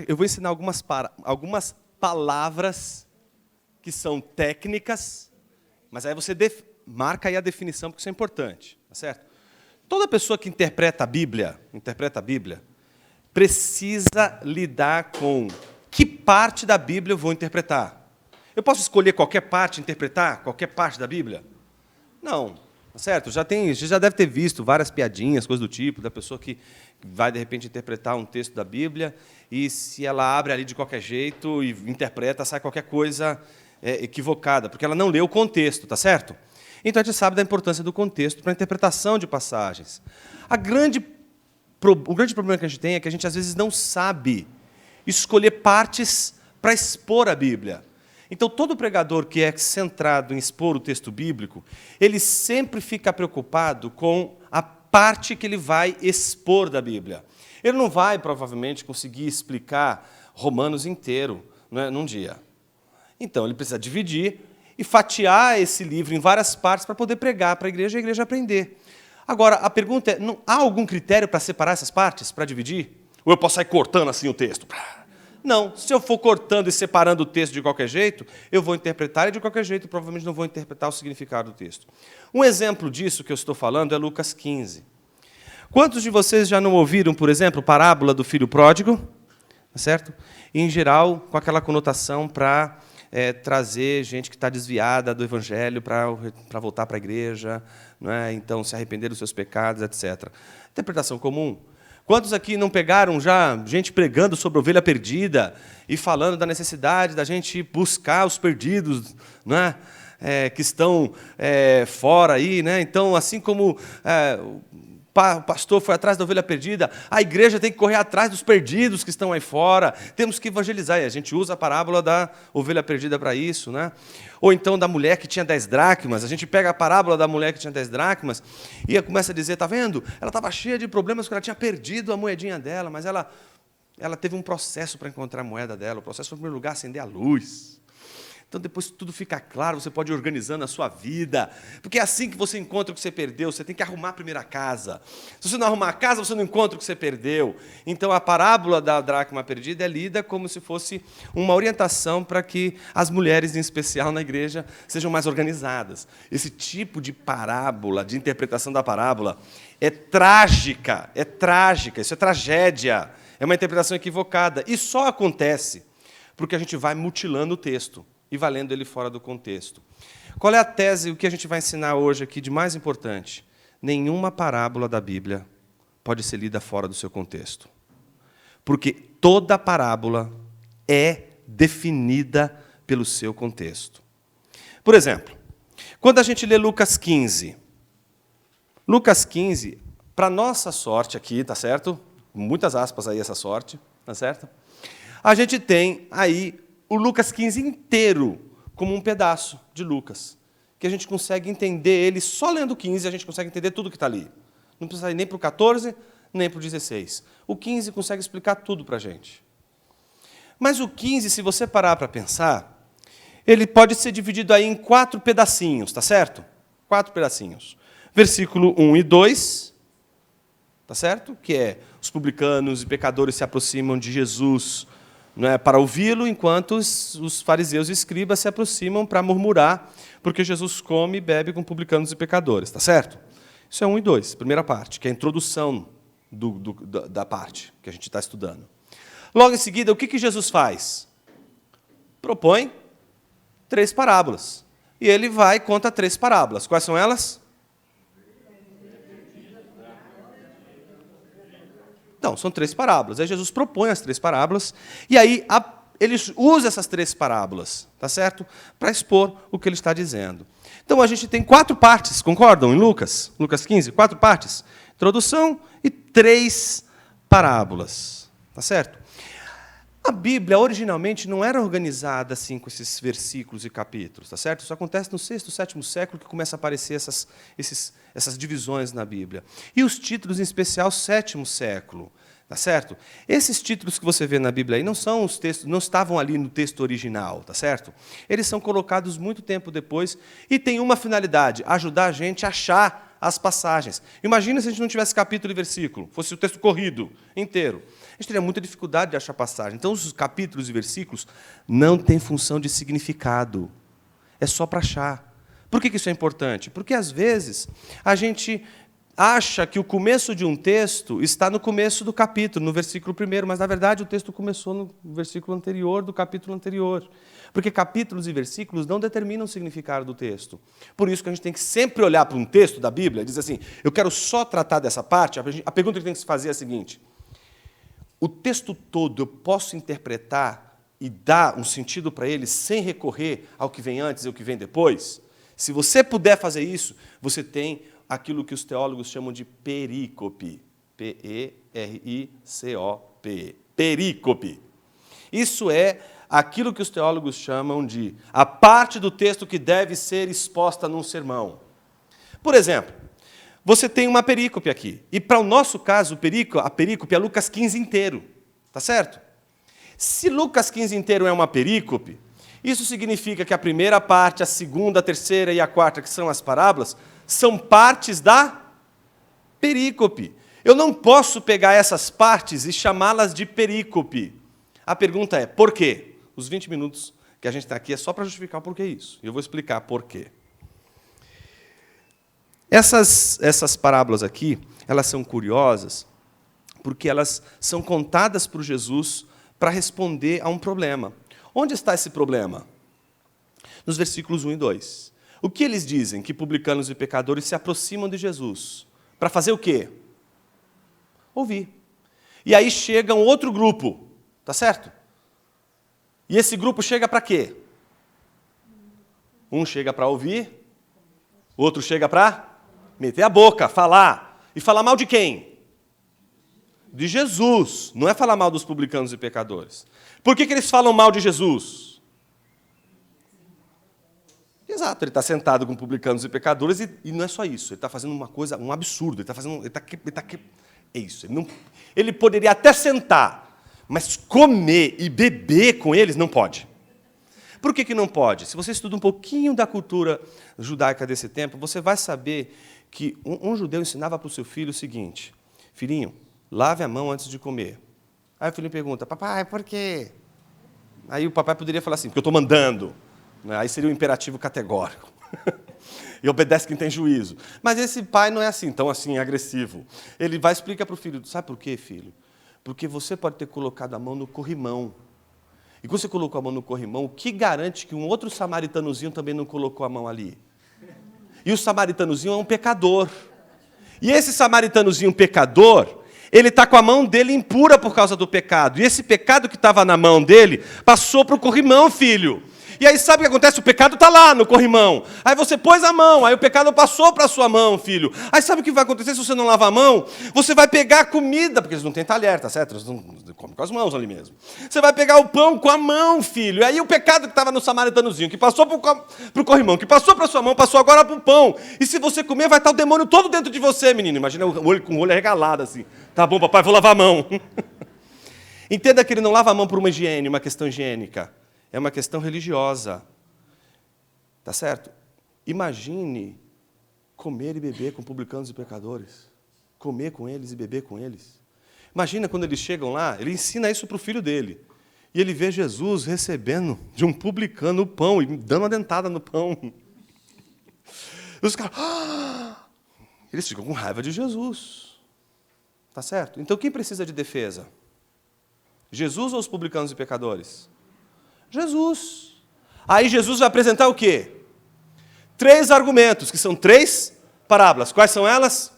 Eu vou ensinar algumas palavras que são técnicas, mas aí você marca aí a definição, porque isso é importante, tá certo? Toda pessoa que interpreta a Bíblia, precisa lidar com que parte da Bíblia eu vou interpretar. Eu posso escolher qualquer parte, interpretar qualquer parte da Bíblia? Não, tá certo? Você já deve ter visto várias piadinhas, coisas do tipo, da pessoa que vai, de repente, interpretar um texto da Bíblia, e se ela abre ali de qualquer jeito e interpreta, sai qualquer coisa equivocada, porque ela não leu o contexto, tá certo? Então, a gente sabe da importância do contexto para a interpretação de passagens. O grande problema que a gente tem é que a gente, às vezes, não sabe escolher partes para expor a Bíblia. Então, todo pregador que é centrado em expor o texto bíblico, ele sempre fica preocupado com a parte que ele vai expor da Bíblia. Ele não vai, provavelmente, conseguir explicar Romanos inteiro, né, num dia. Então, ele precisa dividir e fatiar esse livro em várias partes para poder pregar para a igreja aprender. Agora, a pergunta é, há algum critério para separar essas partes, para dividir? Ou eu posso sair cortando assim o texto? Não, se eu for cortando e separando o texto de qualquer jeito, eu vou interpretar ele de qualquer jeito e provavelmente não vou interpretar o significado do texto. Um exemplo disso que eu estou falando é Lucas 15. Quantos de vocês já não ouviram, por exemplo, a parábola do filho pródigo? Tá certo? E, em geral, com aquela conotação para trazer gente que está desviada do Evangelho para voltar para a igreja, não é? Então se arrepender dos seus pecados, etc. Interpretação comum. Quantos aqui não pegaram já gente pregando sobre a ovelha perdida e falando da necessidade da gente buscar os perdidos, não é? Que estão fora aí, né? Então, assim como o pastor foi atrás da ovelha perdida, a igreja tem que correr atrás dos perdidos que estão aí fora, temos que evangelizar, e a gente usa a parábola da ovelha perdida para isso, né? Ou então da mulher que tinha 10 dracmas, a gente pega a parábola da mulher que tinha 10 dracmas e começa a dizer, está vendo? Ela estava cheia de problemas porque ela tinha perdido a moedinha dela, mas ela teve um processo para encontrar a moeda dela, o processo foi, em primeiro lugar, acender a luz. Então, depois que tudo fica claro, você pode ir organizando a sua vida. Porque é assim que você encontra o que você perdeu. Você tem que arrumar a primeira casa. Se você não arrumar a casa, você não encontra o que você perdeu. Então, a parábola da dracma perdida é lida como se fosse uma orientação para que as mulheres, em especial na igreja, sejam mais organizadas. Esse tipo de parábola, de interpretação da parábola, é trágica, isso é tragédia. É uma interpretação equivocada. E só acontece porque a gente vai mutilando o texto e vai lendo ele fora do contexto. Qual é a tese, o que a gente vai ensinar hoje aqui de mais importante? Nenhuma parábola da Bíblia pode ser lida fora do seu contexto. Porque toda parábola é definida pelo seu contexto. Por exemplo, quando a gente lê Lucas 15, para nossa sorte aqui, tá certo? Muitas aspas aí essa sorte, tá certo? A gente tem aí o Lucas 15 inteiro como um pedaço de Lucas, que a gente consegue entender ele, só lendo o 15 a gente consegue entender tudo que está ali. Não precisa ir nem para o 14, nem para o 16. O 15 consegue explicar tudo para a gente. Mas o 15, se você parar para pensar, ele pode ser dividido aí em 4 pedacinhos, tá certo? 4 pedacinhos. Versículo 1 e 2, tá certo? Que é, os publicanos e pecadores se aproximam de Jesus, não é, para ouvi-lo, enquanto os fariseus e escribas se aproximam para murmurar, porque Jesus come e bebe com publicanos e pecadores, tá certo? Isso é 1 e 2, primeira parte, que é a introdução da parte que a gente está estudando. Logo em seguida, o que Jesus faz? Propõe 3 parábolas. E ele vai e conta 3 parábolas. Quais são elas? Não, são 3 parábolas. Aí Jesus propõe as 3 parábolas, e aí ele usa essas 3 parábolas, tá certo? Para expor o que ele está dizendo. Então, a gente tem 4 partes, concordam, em Lucas? Lucas 15, 4 partes. Introdução e 3 parábolas, tá certo? A Bíblia, originalmente, não era organizada assim, com esses versículos e capítulos, tá certo? Isso acontece no 6º, 7º século, que começa a aparecer essas divisões na Bíblia. E os títulos, em especial, 7º século, tá certo? Esses títulos que você vê na Bíblia aí não são os textos, não estavam ali no texto original, tá certo? Eles são colocados muito tempo depois e têm uma finalidade, ajudar a gente a achar as passagens. Imagina se a gente não tivesse capítulo e versículo, fosse o texto corrido inteiro. A gente teria muita dificuldade de achar passagem. Então, os capítulos e versículos não têm função de significado. É só para achar. Por que isso é importante? Porque, às vezes, a gente acha que o começo de um texto está no começo do capítulo, no versículo 1, mas, na verdade, o texto começou no versículo anterior do capítulo anterior. Porque capítulos e versículos não determinam o significado do texto. Por isso que a gente tem que sempre olhar para um texto da Bíblia e dizer assim, eu quero só tratar dessa parte. A pergunta que tem que se fazer é a seguinte: o texto todo eu posso interpretar e dar um sentido para ele sem recorrer ao que vem antes e ao que vem depois? Se você puder fazer isso, você tem aquilo que os teólogos chamam de perícope. P-E-R-I-C-O-P-E. Perícope. Isso é aquilo que os teólogos chamam de a parte do texto que deve ser exposta num sermão. Por exemplo, você tem uma perícope aqui. E, para o nosso caso, a perícope é Lucas 15 inteiro. Tá certo? Se Lucas 15 inteiro é uma perícope, isso significa que a primeira parte, a segunda, a terceira e a quarta, que são as parábolas, são partes da perícope. Eu não posso pegar essas partes e chamá-las de perícope. A pergunta é, por quê? Os 20 minutos que a gente está aqui é só para justificar o porquê isso. E eu vou explicar por quê. Essas parábolas aqui, elas são curiosas, porque elas são contadas por Jesus para responder a um problema. Onde está esse problema? Nos versículos 1 e 2. O que eles dizem? Que publicanos e pecadores se aproximam de Jesus. Para fazer o quê? Ouvir. E aí chega um outro grupo, tá certo? E esse grupo chega para quê? Um chega para ouvir, o outro chega para meter a boca, falar. E falar mal de quem? De Jesus. Não é falar mal dos publicanos e pecadores. Por que eles falam mal de Jesus? Exato, ele está sentado com publicanos e pecadores e não é só isso. Ele está fazendo uma coisa, um absurdo. É isso. Ele poderia até sentar, mas comer e beber com eles não pode. Por que não pode? Se você estuda um pouquinho da cultura judaica desse tempo, você vai saber que um judeu ensinava para o seu filho o seguinte: filhinho, lave a mão antes de comer. Aí o filhinho pergunta, papai, por quê? Aí o papai poderia falar assim, porque eu estou mandando. Aí seria um imperativo categórico. E obedece quem tem juízo. Mas esse pai não é assim, tão assim, agressivo. Ele vai explicar para o filho, sabe por quê, filho? Porque você pode ter colocado a mão no corrimão. E quando você colocou a mão no corrimão, o que garante que um outro samaritanozinho também não colocou a mão ali? E o samaritanozinho é um pecador. E esse samaritanozinho pecador, ele está com a mão dele impura por causa do pecado. E esse pecado que estava na mão dele passou para o corrimão, filho. E aí sabe o que acontece? O pecado está lá no corrimão. Aí você pôs a mão, aí o pecado passou para a sua mão, filho. Aí sabe o que vai acontecer se você não lavar a mão? Você vai pegar a comida, porque eles não têm talher, tá certo? Eles não comem com as mãos ali mesmo. Você vai pegar o pão com a mão, filho. E aí o pecado que estava no samaritanozinho, que passou para o corrimão, que passou para a sua mão, passou agora para o pão. E se você comer, vai estar o demônio todo dentro de você, menino. Imagina o olho com o olho arregalado assim. Tá bom, papai, vou lavar a mão. Entenda que ele não lava a mão por uma higiene, uma questão higiênica. É uma questão religiosa. Tá certo? Imagine comer e beber com publicanos e pecadores. Comer com eles e beber com eles. Imagina quando eles chegam lá, ele ensina isso para o filho dele. E ele vê Jesus recebendo de um publicano o pão e dando uma dentada no pão. E os caras... Eles ficam com raiva de Jesus. Tá certo? Então quem precisa de defesa? Jesus ou os publicanos e pecadores? Jesus. Aí Jesus vai apresentar o quê? 3 argumentos, que são 3 parábolas. Quais são elas?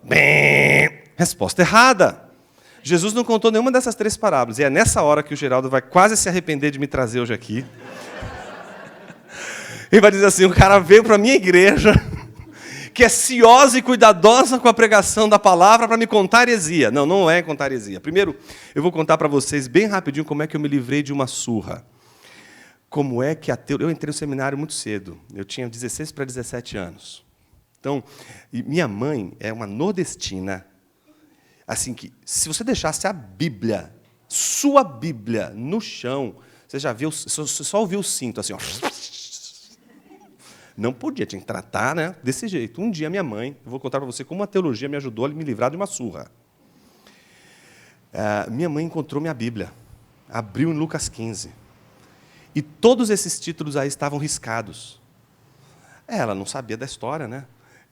Bem, resposta errada. Jesus não contou nenhuma dessas 3 parábolas. E é nessa hora que o Geraldo vai quase se arrepender de me trazer hoje aqui. Ele vai dizer assim, o cara veio para a minha igreja... que é ciosa e cuidadosa com a pregação da palavra para me contar heresia. Não, não é contar heresia. Primeiro, eu vou contar para vocês bem rapidinho como é que eu me livrei de uma surra. Como é que eu entrei no seminário muito cedo. Eu tinha 16 para 17 anos. Então, minha mãe é uma nordestina, assim que, se você deixasse a Bíblia, sua Bíblia, no chão, você já viu, você só ouviu o cinto, assim, ó. Não podia, tinha que tratar, né, desse jeito. Um dia, minha mãe, eu vou contar para você como a teologia me ajudou a me livrar de uma surra. Minha mãe encontrou minha Bíblia, abriu em Lucas 15. E todos esses títulos aí estavam riscados. Ela não sabia da história, né?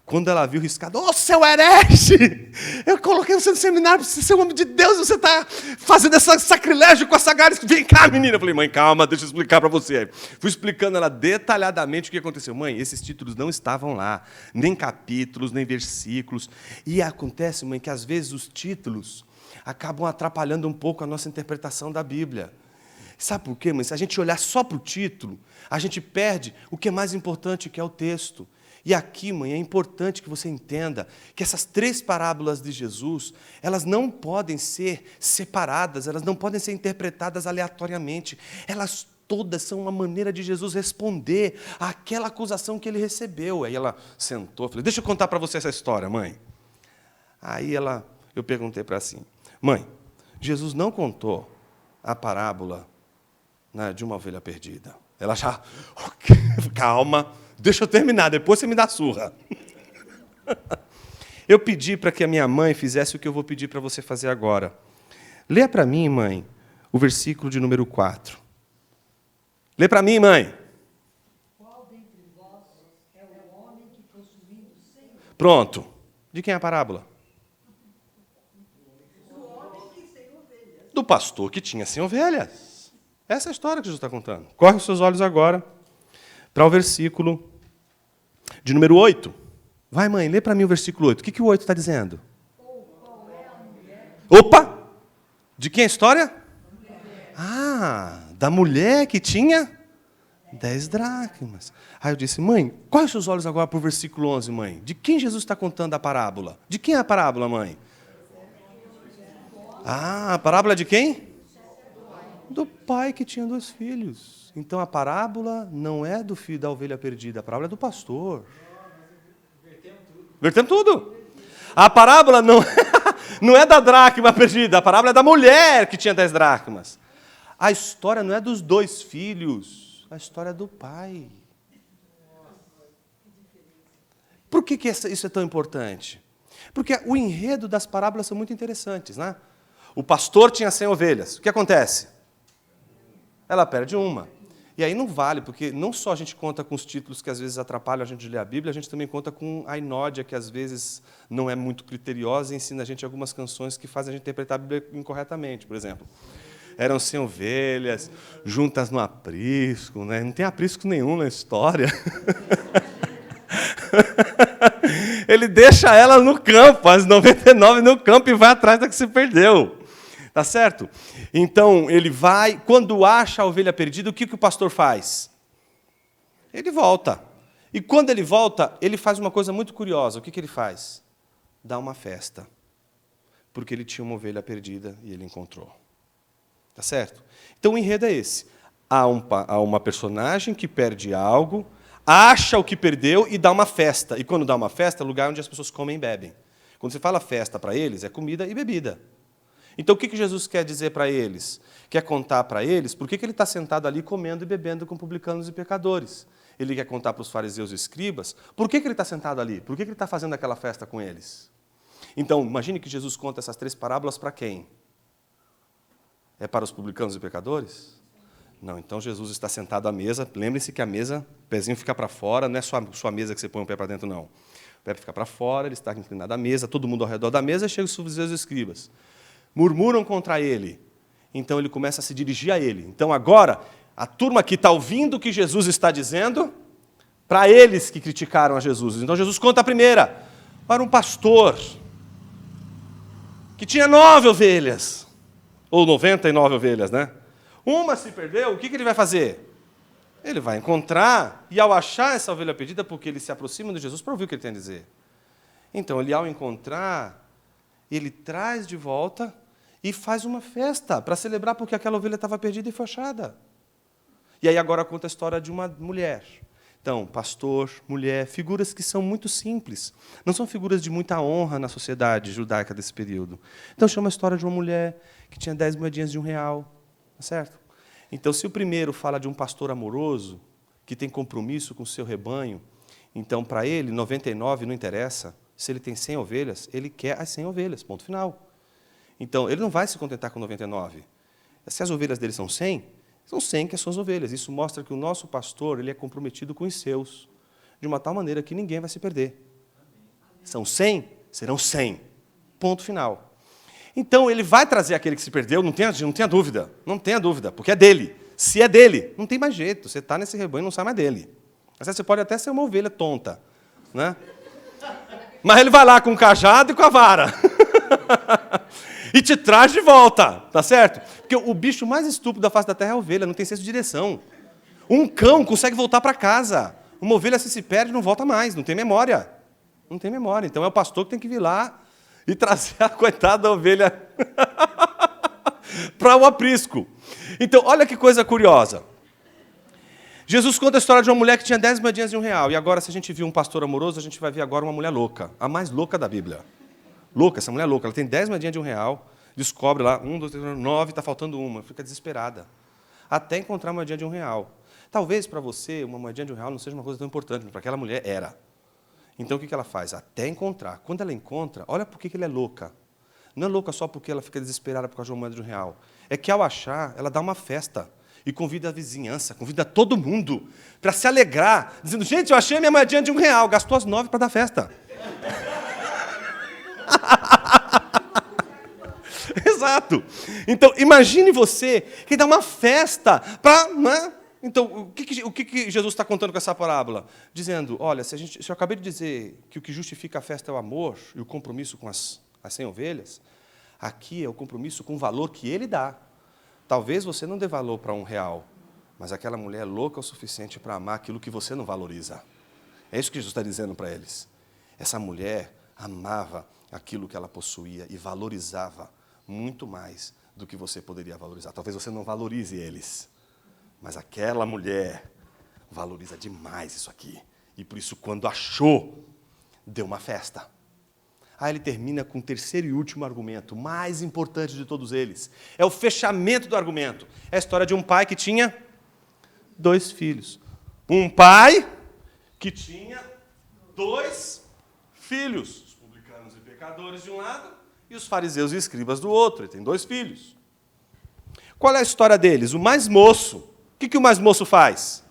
Quando ela viu riscado, seu herege! Eu coloquei você no seminário para você ser um homem de Deus, você está fazendo esse sacrilégio com a Sagares. Vem cá, menina. Eu falei, mãe, calma, deixa eu explicar para você. Fui explicando ela detalhadamente o que aconteceu. Mãe, esses títulos não estavam lá, nem capítulos, nem versículos. E acontece, mãe, que às vezes os títulos acabam atrapalhando um pouco a nossa interpretação da Bíblia. Sabe por quê, mãe? Se a gente olhar só para o título, a gente perde o que é mais importante, que é o texto. E aqui, mãe, é importante que você entenda que essas 3 parábolas de Jesus, elas não podem ser separadas, elas não podem ser interpretadas aleatoriamente. Elas todas são uma maneira de Jesus responder àquela acusação que ele recebeu. Aí ela sentou, falei, deixa eu contar para você essa história, mãe. Aí eu perguntei para ela assim, mãe, Jesus não contou a parábola, né, de uma ovelha perdida. Ela já, calma, deixa eu terminar, depois você me dá surra. Eu pedi para que a minha mãe fizesse o que eu vou pedir para você fazer agora. Lê para mim, mãe, o versículo de número 4. Lê para mim, mãe. Qual dentre vós é o homem que, possuindo 100 Pronto. De quem é a parábola? do homem que tem ovelhas? Do pastor que tinha 100 ovelhas. Essa é a história que Jesus está contando. Corre os seus olhos agora para o versículo de número 8. Vai, mãe, lê para mim o versículo 8. O que o 8 está dizendo? Qual é a mulher? Opa! De quem é a história? Da mulher que tinha 10 dracmas. Aí eu disse, mãe, corre os seus olhos agora para o versículo 11, mãe. De quem Jesus está contando a parábola? De quem é a parábola, mãe? A parábola de quem? Do pai que tinha 2 filhos. Então a parábola não é do filho da ovelha perdida, a parábola é do pastor. Vertemos tudo. A parábola não é da dracma perdida, a parábola é da mulher que tinha 10 dracmas. A história não é dos 2 filhos, a história é do pai. Por que isso é tão importante? Porque o enredo das parábolas são muito interessantes, né? O pastor tinha 100 ovelhas. O que acontece? Ela perde uma. E aí não vale, porque não só a gente conta com os títulos que às vezes atrapalham a gente de ler a Bíblia, a gente também conta com a inódia, que às vezes não é muito criteriosa e ensina a gente algumas canções que fazem a gente interpretar a Bíblia incorretamente. Por exemplo, eram 100 ovelhas, juntas no aprisco, né? Não tem aprisco nenhum na história. Ele deixa ela no campo, as 99 no campo, e vai atrás da que se perdeu. Tá certo? Então, ele vai, quando acha a ovelha perdida, o que o pastor faz? Ele volta. E quando ele volta, ele faz uma coisa muito curiosa. O que ele faz? Dá uma festa. Porque ele tinha uma ovelha perdida e ele encontrou. Tá certo? Então, o enredo é esse. Há uma personagem que perde algo, acha o que perdeu e dá uma festa. E quando dá uma festa, é o lugar onde as pessoas comem e bebem. Quando você fala festa para eles, é comida e bebida. Então, o que Jesus quer dizer para eles? Quer contar para eles por que ele está sentado ali comendo e bebendo com publicanos e pecadores. Ele quer contar para os fariseus e escribas por que ele está sentado ali, por que ele está fazendo aquela festa com eles. Então, imagine que Jesus conta essas 3 parábolas para quem? É para os publicanos e pecadores? Não, então Jesus está sentado à mesa. Lembre-se que a mesa, o pezinho fica para fora, não é sua mesa que você põe o pé para dentro, não. O pé fica para fora, ele está inclinado à mesa, todo mundo ao redor da mesa, chega os fariseus e escribas. Murmuram contra ele. Então ele começa a se dirigir a ele. Então agora, a turma aqui está ouvindo o que Jesus está dizendo para eles que criticaram a Jesus. Então Jesus conta a primeira. Para um pastor que tinha 9 ovelhas. Ou 99 ovelhas, né? Uma se perdeu, o que ele vai fazer? Ele vai encontrar, e ao achar essa ovelha perdida, porque ele se aproxima de Jesus para ouvir o que ele tem a dizer. Então, ele ao encontrar, ele traz de volta e faz uma festa para celebrar porque aquela ovelha estava perdida e foi achada. E aí agora conta a história de uma mulher. Então, pastor, mulher, figuras que são muito simples. Não são figuras de muita honra na sociedade judaica desse período. Então, chama a história de uma mulher que tinha 10 moedinhas de R$1. Tá certo? Então, se o primeiro fala de um pastor amoroso, que tem compromisso com o seu rebanho, Então, para ele, 99 não interessa. Se ele tem 100 ovelhas, ele quer as 100 ovelhas, ponto final. Então, ele não vai se contentar com 99. Se as ovelhas dele são 100, são 100 que são as ovelhas. Isso mostra que o nosso pastor ele é comprometido com os seus, de uma tal maneira que ninguém vai se perder. São 100, serão 100. Ponto final. Então, ele vai trazer aquele que se perdeu, não tenha dúvida. Não tenha dúvida, porque é dele. Se é dele, não tem mais jeito. Você está nesse rebanho e não sai mais dele. Às vezes você pode até ser uma ovelha tonta, né? Mas ele vai lá com o cajado e com a vara. E te traz de volta, tá certo? Porque o bicho mais estúpido da face da terra é a ovelha, não tem senso de direção. Um cão consegue voltar para casa. Uma ovelha se perde não volta mais, não tem memória. Não tem memória. Então é o pastor que tem que vir lá e trazer a coitada da ovelha para o aprisco. Então, olha que coisa curiosa. Jesus conta a história de uma mulher que tinha 10 moedinhas de R$1. E agora, se a gente viu um pastor amoroso, a gente vai ver agora uma mulher louca. A mais louca da Bíblia. Louca, essa mulher louca. Ela tem 10 moedinhas de R$1, descobre lá, 1, 2, 3, 9, está faltando uma. Fica desesperada. Até encontrar uma moedinha de R$1. Talvez para você, uma moedinha de R$1 não seja uma coisa tão importante, mas para aquela mulher era. Então, o que ela faz? Até encontrar. Quando ela encontra, olha por que ela é louca. Não é louca só porque ela fica desesperada por causa de uma moeda de R$1. É que, ao achar, ela dá uma festa. E convida a vizinhança, convida todo mundo para se alegrar, dizendo, gente, eu achei a minha moedinha de R$1. Gastou as 9 para dar festa. Exato. Então, imagine você que dá uma festa para... Né? Então, o que Jesus está contando com essa parábola? Dizendo, olha, se eu acabei de dizer que o que justifica a festa é o amor e o compromisso com as 100 ovelhas, aqui é o compromisso com o valor que ele dá. Talvez você não dê valor para R$1, mas aquela mulher é louca o suficiente para amar aquilo que você não valoriza. É isso que Jesus está dizendo para eles. Essa mulher amava aquilo que ela possuía e valorizava muito mais do que você poderia valorizar. Talvez você não valorize eles, mas aquela mulher valoriza demais isso aqui. E por isso, quando achou, deu uma festa. Aí ele termina com o terceiro e último argumento, mais importante de todos eles. É o fechamento do argumento. É a história de um pai que tinha 2 filhos. Um pai que tinha 2 filhos. Os publicanos e pecadores de um lado e os fariseus e escribas do outro. Ele tem 2 filhos. Qual é a história deles? O mais moço. O que o mais moço faz?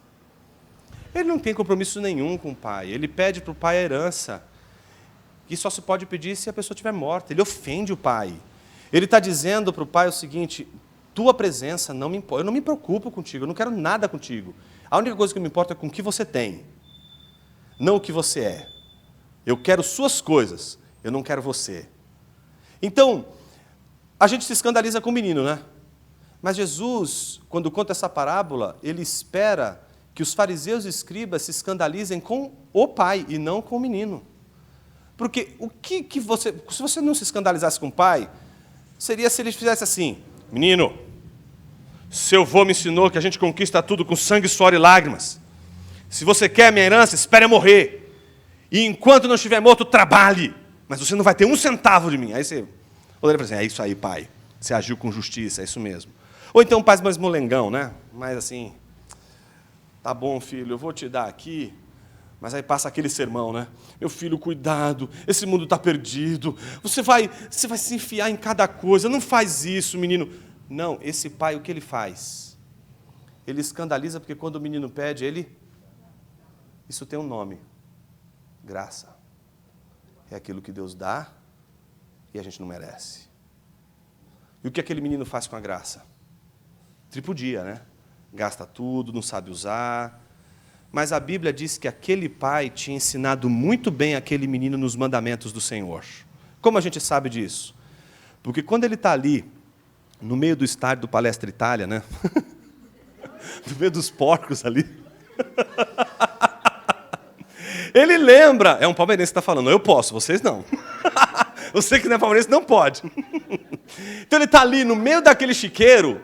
Ele não tem compromisso nenhum com o pai. Ele pede para o pai a herança. Que só se pode pedir se a pessoa estiver morta. Ele ofende o pai. Ele está dizendo para o pai o seguinte, tua presença não me importa, eu não me preocupo contigo, eu não quero nada contigo. A única coisa que me importa é com o que você tem, não o que você é. Eu quero suas coisas, eu não quero você. Então, a gente se escandaliza com o menino, né? Mas Jesus, quando conta essa parábola, ele espera que os fariseus e escribas se escandalizem com o pai e não com o menino. Porque o que você... Se você não se escandalizasse com o pai, seria se ele fizesse assim, menino, seu avô me ensinou que a gente conquista tudo com sangue, suor e lágrimas. Se você quer a minha herança, espere eu morrer. E enquanto não estiver morto, trabalhe. Mas você não vai ter 1 centavo de mim. Aí você poderia falar assim, é isso aí, pai. Você agiu com justiça, é isso mesmo. Ou então um pai mais molengão, né? Mas assim, tá bom, filho, eu vou te dar aqui. Mas aí passa aquele sermão, né? Meu filho, cuidado, esse mundo está perdido. Você vai se enfiar em cada coisa. Não faz isso, menino. Não, esse pai, o que ele faz? Ele escandaliza porque quando o menino pede, isso tem um nome. Graça. É aquilo que Deus dá e a gente não merece. E o que aquele menino faz com a graça? Tripudia, né? Gasta tudo, não sabe usar. Mas a Bíblia diz que aquele pai tinha ensinado muito bem aquele menino nos mandamentos do Senhor. Como a gente sabe disso? Porque quando ele está ali, no meio do estádio do Palestra Itália, né? No meio dos porcos ali. Ele lembra, é um palmeirense que está falando, eu posso, vocês não. Você que não é palmeirense não pode. Então ele está ali no meio daquele chiqueiro.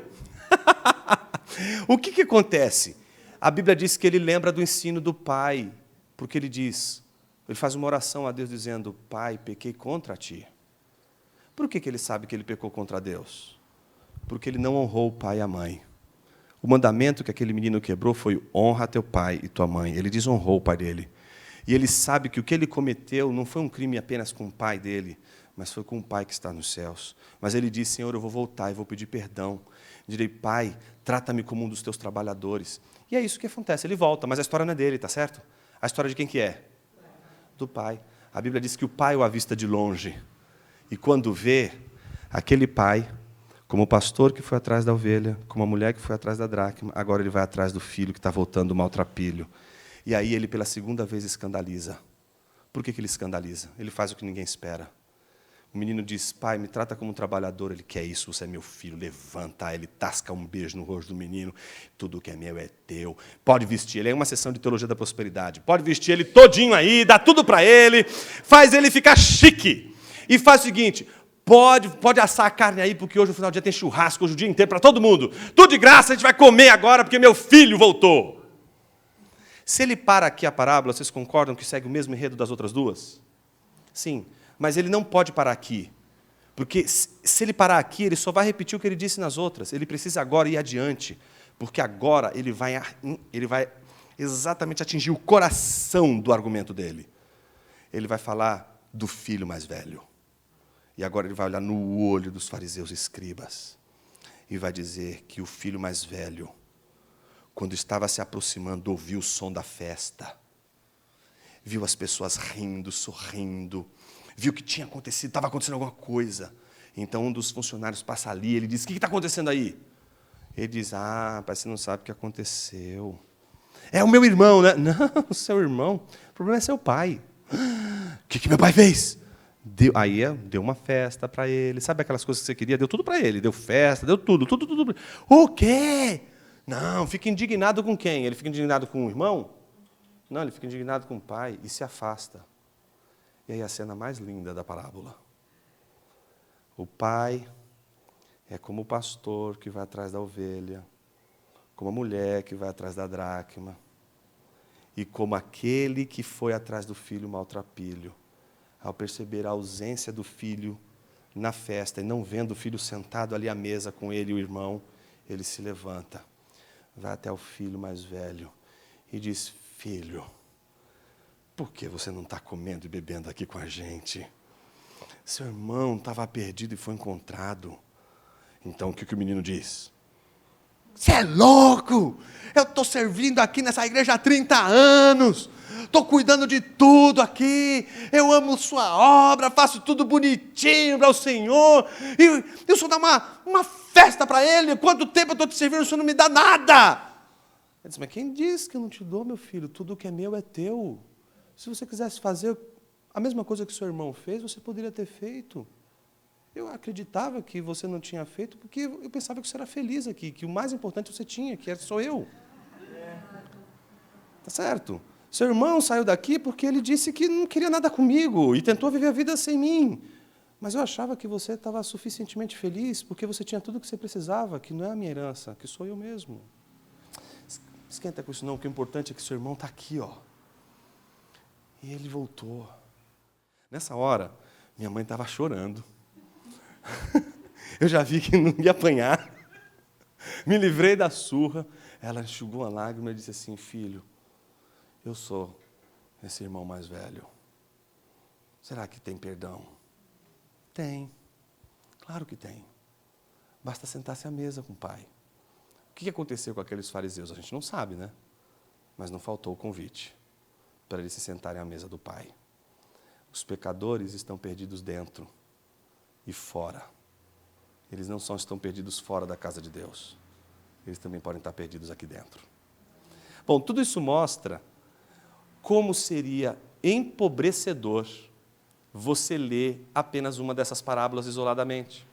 O que acontece? A Bíblia diz que ele lembra do ensino do pai, porque ele faz uma oração a Deus dizendo, pai, pequei contra ti. Por que ele sabe que ele pecou contra Deus? Porque ele não honrou o pai e a mãe. O mandamento que aquele menino quebrou foi honra teu pai e tua mãe. Ele desonrou o pai dele. E ele sabe que o que ele cometeu não foi um crime apenas com o pai dele, mas foi com o pai que está nos céus. Mas ele disse, Senhor, eu vou voltar e vou pedir perdão. Direi, Pai, trata-me como um dos teus trabalhadores. E é isso que acontece, ele volta, mas a história não é dele, tá certo? A história de quem que é? Do pai. A Bíblia diz que o pai o avista de longe. E quando vê, aquele pai, como o pastor que foi atrás da ovelha, como a mulher que foi atrás da dracma, agora ele vai atrás do filho que está voltando do maltrapilho. E aí ele, pela segunda vez, escandaliza. Por que ele escandaliza? Ele faz o que ninguém espera. O menino diz, pai, me trata como um trabalhador. Ele quer isso, você é meu filho, levanta. Ele tasca um beijo no rosto do menino. Tudo que é meu é teu. Pode vestir. Ele é uma sessão de teologia da prosperidade. Pode vestir ele todinho aí, dá tudo para ele, faz ele ficar chique. E faz o seguinte, pode assar a carne aí, porque hoje no final do dia tem churrasco, hoje o dia inteiro para todo mundo. Tudo de graça, a gente vai comer agora, porque meu filho voltou. Se ele para aqui a parábola, vocês concordam que segue o mesmo enredo das outras duas? Sim. Mas ele não pode parar aqui, porque se ele parar aqui, ele só vai repetir o que ele disse nas outras. Ele precisa agora ir adiante, porque agora ele vai exatamente atingir o coração do argumento dele. Ele vai falar do filho mais velho. E agora ele vai olhar no olho dos fariseus e escribas e vai dizer que o filho mais velho, quando estava se aproximando, ouviu o som da festa, viu as pessoas rindo, sorrindo, viu que tinha acontecido, estava acontecendo alguma coisa. Então um dos funcionários passa ali, ele diz, o que está acontecendo aí? Ele diz, pai, você não sabe o que aconteceu. É o meu irmão, né? Não, o seu irmão. O problema é seu pai. O que meu pai fez? Deu uma festa para ele. Sabe aquelas coisas que você queria? Deu tudo para ele. Deu festa, deu tudo. O quê? Não, fica indignado com quem? Ele fica indignado com o irmão? Não, ele fica indignado com o pai e se afasta. E aí a cena mais linda da parábola. O pai é como o pastor que vai atrás da ovelha, como a mulher que vai atrás da dracma, e como aquele que foi atrás do filho maltrapilho, ao perceber a ausência do filho na festa, e não vendo o filho sentado ali à mesa com ele e o irmão, ele se levanta, vai até o filho mais velho e diz, filho, por que você não está comendo e bebendo aqui com a gente? Seu irmão estava perdido e foi encontrado. Então, o que o menino diz? Você é louco! Eu estou servindo aqui nessa igreja há 30 anos. Estou cuidando de tudo aqui. Eu amo sua obra, faço tudo bonitinho para o Senhor. E o Senhor dá uma festa para ele. Quanto tempo eu estou te servindo, o Senhor não me dá nada. Ele diz, mas quem diz que eu não te dou, meu filho? Tudo que é meu é teu. Se você quisesse fazer a mesma coisa que seu irmão fez, você poderia ter feito. Eu acreditava que você não tinha feito, porque eu pensava que você era feliz aqui, que o mais importante você tinha, que sou eu. Tá certo? Seu irmão saiu daqui porque ele disse que não queria nada comigo e tentou viver a vida sem mim. Mas eu achava que você estava suficientemente feliz porque você tinha tudo o que você precisava, que não é a minha herança, que sou eu mesmo. Esquenta com isso não, o que é importante é que seu irmão está aqui, ó. E ele voltou. Nessa hora, minha mãe estava chorando. Eu já vi que não ia apanhar. Me livrei da surra. Ela enxugou uma lágrima e disse assim, filho, eu sou esse irmão mais velho. Será que tem perdão? Tem. Claro que tem. Basta sentar-se à mesa com o pai. O que aconteceu com aqueles fariseus? A gente não sabe, né? Mas não faltou o convite para eles se sentarem à mesa do pai. Os pecadores estão perdidos dentro e fora. Eles não só estão perdidos fora da casa de Deus, eles também podem estar perdidos aqui dentro. Bom, tudo isso mostra como seria empobrecedor você ler apenas uma dessas parábolas isoladamente.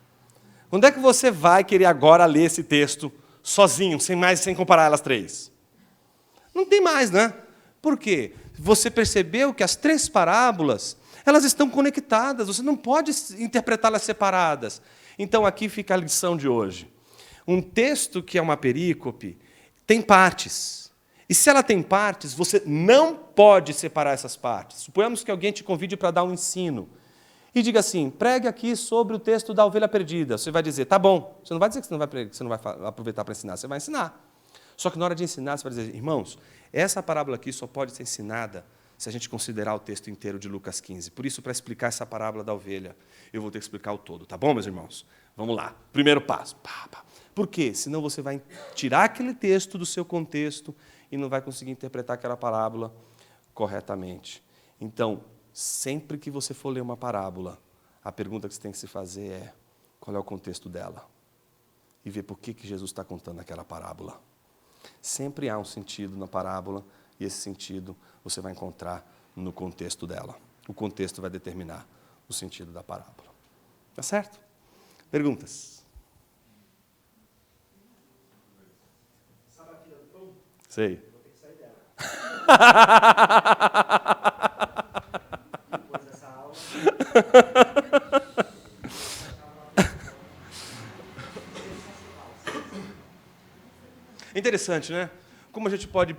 Onde é que você vai querer agora ler esse texto sozinho, sem comparar elas três? Não tem mais, né? Por quê? Você percebeu que as três parábolas, elas estão conectadas, você não pode interpretá-las separadas. Então, aqui fica a lição de hoje. Um texto que é uma perícope tem partes. E se ela tem partes, você não pode separar essas partes. Suponhamos que alguém te convide para dar um ensino. E diga assim, pregue aqui sobre o texto da ovelha perdida. Você vai dizer, tá bom. Você não vai dizer que você não vai aproveitar para ensinar, você vai ensinar. Só que na hora de ensinar, você vai dizer, irmãos, essa parábola aqui só pode ser ensinada se a gente considerar o texto inteiro de Lucas 15. Por isso, para explicar essa parábola da ovelha, eu vou ter que explicar o todo, tá bom, meus irmãos? Vamos lá. Primeiro passo. Por quê? Senão você vai tirar aquele texto do seu contexto e não vai conseguir interpretar aquela parábola corretamente. Então, sempre que você for ler uma parábola, a pergunta que você tem que se fazer é: qual é o contexto dela? E ver por que Jesus está contando aquela parábola. Sempre há um sentido na parábola, e esse sentido você vai encontrar no contexto dela. O contexto vai determinar o sentido da parábola. Tá certo? Perguntas? Sabe a filha do pão? Sei. Vou ter que sair dela. Depois dessa aula. É interessante, né? Como a gente pode...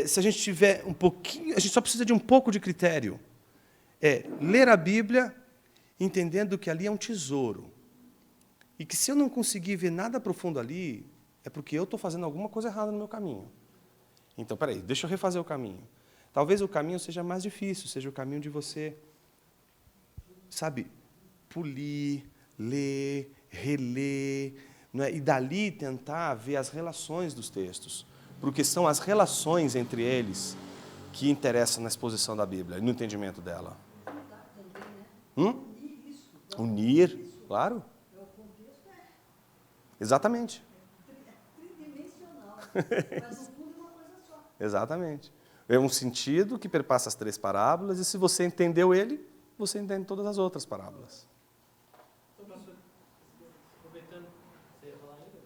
se a gente tiver um pouquinho... A gente só precisa de um pouco de critério. Ler a Bíblia entendendo que ali é um tesouro. E que se eu não conseguir ver nada profundo ali, é porque eu estou fazendo alguma coisa errada no meu caminho. Então, peraí, deixa eu refazer o caminho. Talvez o caminho seja mais difícil, seja o caminho de você, sabe, polir, ler, reler, não é? E dali tentar ver as relações dos textos, porque são as relações entre eles que interessam na exposição da Bíblia e no entendimento dela. Unir, claro. Exatamente. Tridimensional. Mas no fundo é uma coisa só. Exatamente. É um sentido que perpassa as 3 parábolas, e se você entendeu ele, você entende todas as outras parábolas. Então, pastor, aproveitando, você ia falar ainda?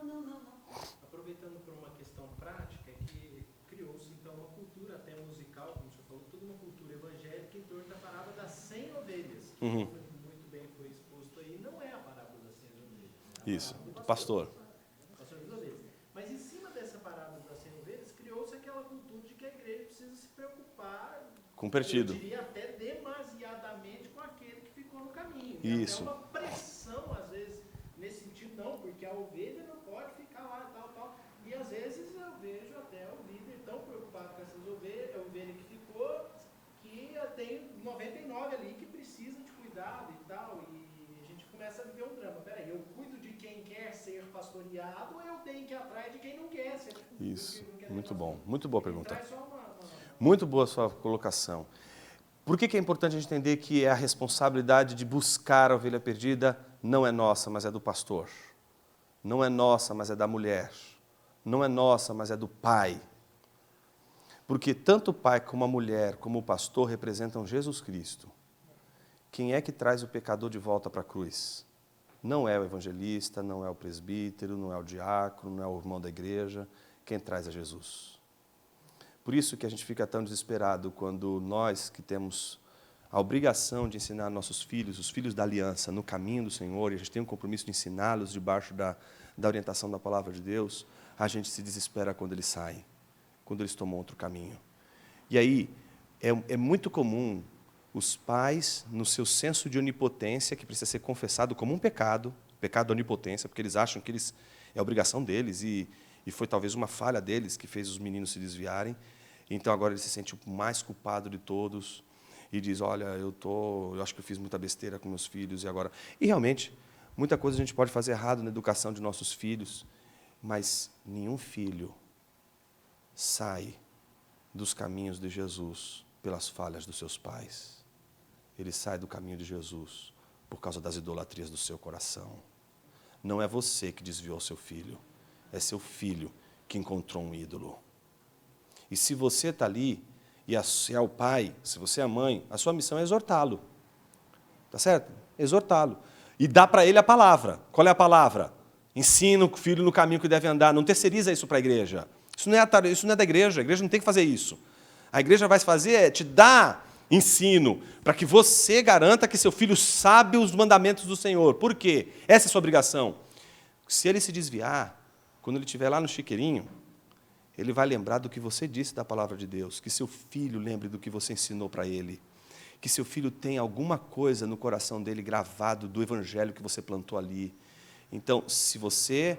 Não. Aproveitando por uma questão prática, é que criou-se então uma cultura até musical, como o senhor falou, toda uma cultura evangélica em torno da parábola das 100 ovelhas. Uhum. Muito bem foi exposto aí, não é a parábola das 100 ovelhas. Isso, do pastor. Pastor das ovelhas. Mas em cima dessa parábola das 100 ovelhas, criou-se aquela cultura de que a igreja precisa se preocupar, Com perdido. eu diria até demasiadamente, com aquele que ficou no caminho. Isso. Até uma pressão, às vezes, nesse sentido, não, porque a ovelha não pode ficar lá e tal. E às vezes eu vejo até o líder tão preocupado com essas ovelhas, a ovelha que ficou, que tem 99 ali que precisa de cuidado e tal. E a gente começa a viver um drama. Peraí, eu cuido de quem quer ser pastoreado, ou eu tenho que ir atrás de quem não quer ser? Isso, não quer muito ser bom. pastor? Muito boa Ele pergunta. traz só uma... Muito boa a sua colocação. Por que é importante a gente entender que a responsabilidade de buscar a ovelha perdida não é nossa, mas é do pastor? Não é nossa, mas é da mulher. Não é nossa, mas é do pai. Porque tanto o pai como a mulher, como o pastor, representam Jesus Cristo. Quem é que traz o pecador de volta para a cruz? Não é o evangelista, não é o presbítero, não é o diácono, não é o irmão da igreja. Quem traz é Jesus. Por isso que a gente fica tão desesperado quando nós, que temos a obrigação de ensinar nossos filhos, os filhos da aliança, no caminho do Senhor, e a gente tem um compromisso de ensiná-los debaixo da orientação da palavra de Deus, a gente se desespera quando eles saem, quando eles tomam outro caminho. E aí, é muito comum os pais, no seu senso de onipotência, que precisa ser confessado como um pecado da onipotência, porque eles acham que é obrigação deles, e foi talvez uma falha deles que fez os meninos se desviarem. Então, agora ele se sente o mais culpado de todos e diz, olha, eu acho que eu fiz muita besteira com meus filhos, e agora... E, realmente, muita coisa a gente pode fazer errado na educação de nossos filhos, mas nenhum filho sai dos caminhos de Jesus pelas falhas dos seus pais. Ele sai do caminho de Jesus por causa das idolatrias do seu coração. Não é você que desviou seu filho, é seu filho que encontrou um ídolo. E se você está ali, e é o pai, se você é a mãe, a sua missão é exortá-lo. Tá certo? Exortá-lo. E dá para ele a palavra. Qual é a palavra? Ensina o filho no caminho que deve andar. Não terceiriza isso para a igreja. Isso não é da igreja. A igreja não tem que fazer isso. A igreja vai fazer é te dar ensino para que você garanta que seu filho sabe os mandamentos do Senhor. Por quê? Essa é a sua obrigação. Se ele se desviar, quando ele estiver lá no chiqueirinho, ele vai lembrar do que você disse da palavra de Deus, que seu filho lembre do que você ensinou para ele, que seu filho tenha alguma coisa no coração dele gravado do evangelho que você plantou ali. Então, se você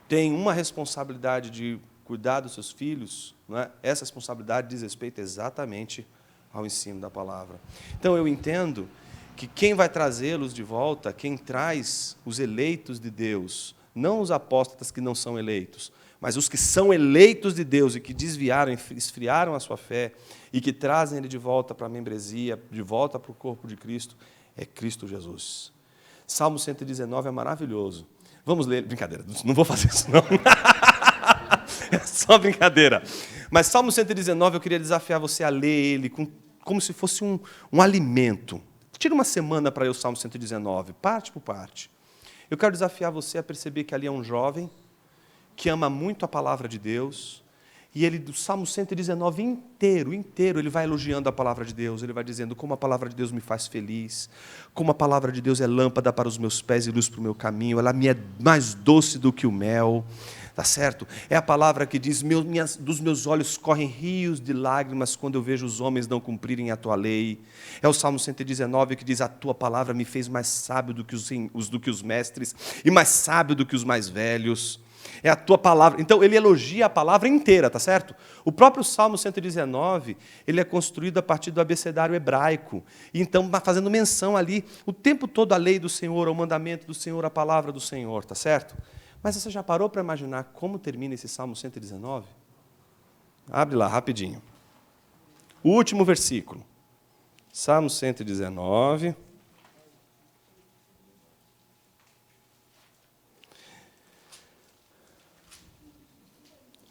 tem uma responsabilidade de cuidar dos seus filhos, não é? Essa responsabilidade diz respeito exatamente ao ensino da palavra. Então, eu entendo que quem vai trazê-los de volta, quem traz os eleitos de Deus, não os apóstatas que não são eleitos, mas os que são eleitos de Deus e que desviaram, esfriaram a sua fé e que trazem ele de volta para a membresia, de volta para o corpo de Cristo, é Cristo Jesus. Salmo 119 é maravilhoso. Vamos ler, brincadeira, não vou fazer isso não. É só brincadeira. Mas Salmo 119 eu queria desafiar você a ler ele como se fosse um alimento. Tira uma semana para ler o Salmo 119, parte por parte. Eu quero desafiar você a perceber que ali é um jovem que ama muito a palavra de Deus, e ele, do Salmo 119 inteiro, ele vai elogiando a palavra de Deus, ele vai dizendo como a palavra de Deus me faz feliz, como a palavra de Deus é lâmpada para os meus pés e luz para o meu caminho, ela me é mais doce do que o mel, tá certo? É a palavra que diz, dos meus olhos correm rios de lágrimas quando eu vejo os homens não cumprirem a tua lei. É o Salmo 119 que diz, a tua palavra me fez mais sábio do que os mestres e mais sábio do que os mais velhos. É a tua palavra. Então, ele elogia a palavra inteira, tá certo? O próprio Salmo 119, ele é construído a partir do abecedário hebraico. E então, fazendo menção ali, o tempo todo à lei do Senhor, ao mandamento do Senhor, à palavra do Senhor, tá certo? Mas você já parou para imaginar como termina esse Salmo 119? Abre lá, rapidinho. O último versículo. Salmo 119.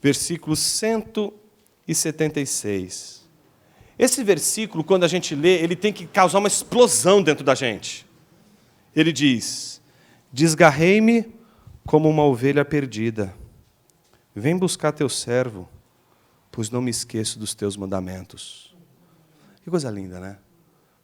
Versículo 176. Esse versículo, quando a gente lê, ele tem que causar uma explosão dentro da gente. Ele diz, desgarrei-me como uma ovelha perdida. Vem buscar teu servo, pois não me esqueço dos teus mandamentos. Que coisa linda, né?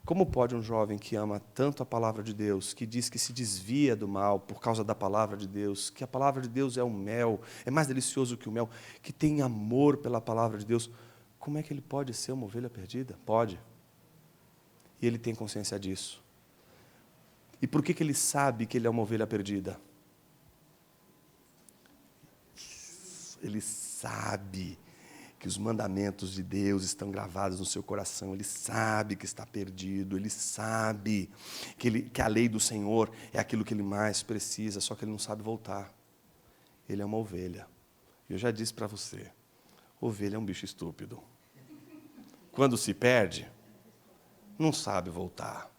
Como pode um jovem que ama tanto a palavra de Deus, que diz que se desvia do mal por causa da palavra de Deus, que a palavra de Deus é o mel, é mais delicioso que o mel, que tem amor pela palavra de Deus, como é que ele pode ser uma ovelha perdida? Pode. E ele tem consciência disso. E por que ele sabe que ele é uma ovelha perdida? Ele sabe que os mandamentos de Deus estão gravados no seu coração, ele sabe que está perdido, ele sabe que a lei do Senhor é aquilo que ele mais precisa, só que ele não sabe voltar. Ele é uma ovelha. Eu já disse para você, ovelha é um bicho estúpido. Quando se perde, não sabe voltar.